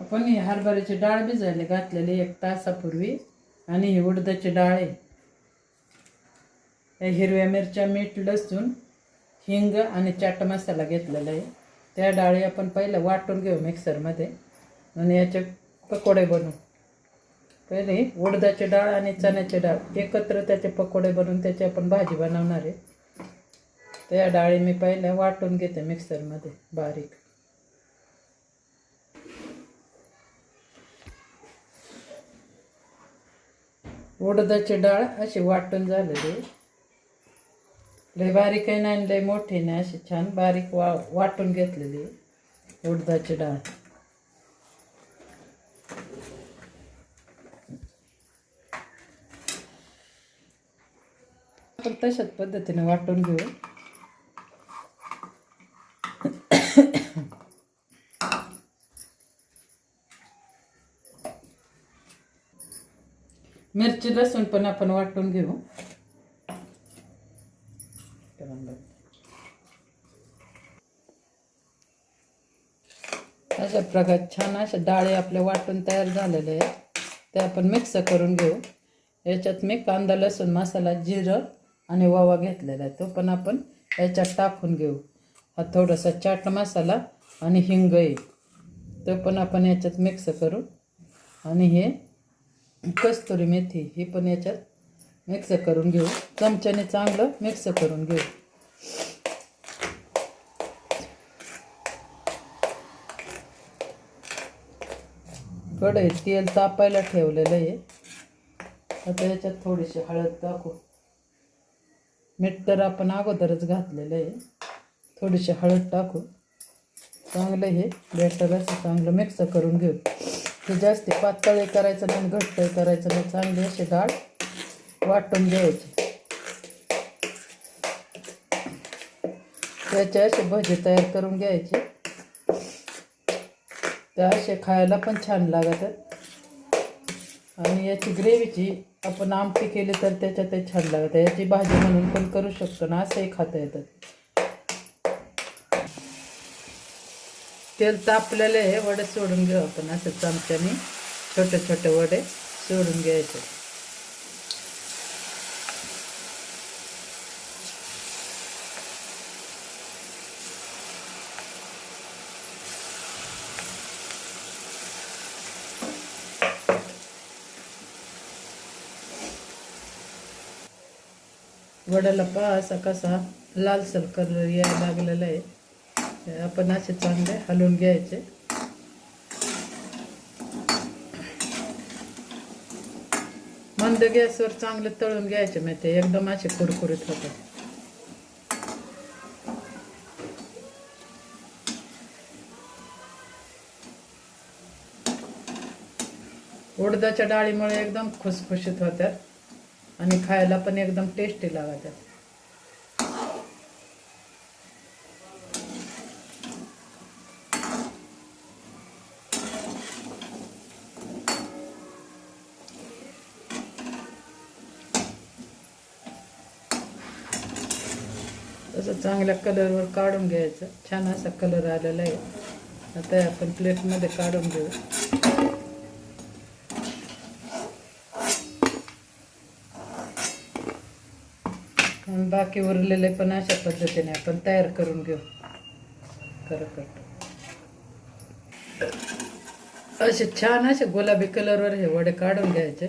आपण ही हरभऱ्याची डाळ भिजायला घातलेली 1 तासापूर्वी आणि ही उडदाची डाळ आहे. हिरव्या मिरच्या, मीठ, लसूण, हिंग आणि चाट मसाला घेतलेला आहे. त्या डाळी आपण पहिलं वाटून घेऊ मिक्सरमध्ये आणि याचे पकोडे बनवू. पहिले उडदाची डाळ आणि चण्याची डाळ एकत्र त्याचे पकोडे बनवून त्याची आपण भाजी बनवणार आहे. त्या डाळी मी पहिल्या वाटून घेते मिक्सरमध्ये बारीक. उडदाची डाळ अशी वाटून झालेली, लय बारीक आहे नाही लय मोठी नाही, अशी छान बारीक वाटून घेतलेली उडदाची डाळ. आपण तशाच पद्धतीने वाटून घेऊ. मिरची, लसूण पण आपण वाटून घेऊ. अशा प्रकारे छान अशा डाळी आपल्या वाटून तयार झालेले आहेत. ते आपण मिक्स करून घेऊ. याच्यात मी कांदा, लसूण, मसाला, जिरं आणि ओवा घेतलेला आहे, तो पण आपण याच्यात टाकून घेऊ. हा थोडासा चाट मसाला आणि हिंग आहे, तो पण आपण याच्यात मिक्स करू. आणि हे कस्तुरी मेथी ही पण याच्यात मिक्स करून घेऊ. चमच्याने चांगलं मिक्स करून घेऊ. कढईत तेल तापायला ठेवलेलं आहे. आता याच्यात थोडीशी हळद टाकू. मीठ तर आपण अगोदरच घातलेलं आहे. थोडीशी हळद टाकू. चांगलं हे बेटर असं चांगलं मिक्स करून घेऊ. ते जास्त पातळ करायचं नाही, घट्ट करायचं नाही. चांगली अशी डाळ वाटून घ्यायची. त्याचे असे भजे तयार करून घ्यायचे. त्या असे खायला पण छान लागतात. आणि याची ग्रेव्हीची आपण आमटी केली तर त्याच्यातही छान लागतं. याची भाजी म्हणून पण करू शकतो ना, असंही खाता येतात. तेल तापलेले हे वडे सोडून घेऊ आपण. असं चमच्याने छोटे छोटे वडे सोडून घ्यायचे. वड्याला पहा असा कसा लालसर कलर यायला लागलेला आहे. आपण असे चांगले हलवून घ्यायचे. मंद गॅसवर चांगले तळून घ्यायचे, मग ते एकदम असे कुरकुरीत होतात. उडदाच्या डाळीमुळे एकदम खुसखुशीत होतात आणि खायला पण एकदम टेस्टी लागतात. तसं चांगल्या कलरवर काढून घ्यायचं. छान असा कलर आलेला आहे. आता आपण प्लेटमध्ये काढून घेऊ. आणि बाकी उरलेले पण अशा पद्धतीने आपण तयार करून घेऊ. करकट असे छान असे गुलाबी कलरवर हे वडे काढून घ्यायचे.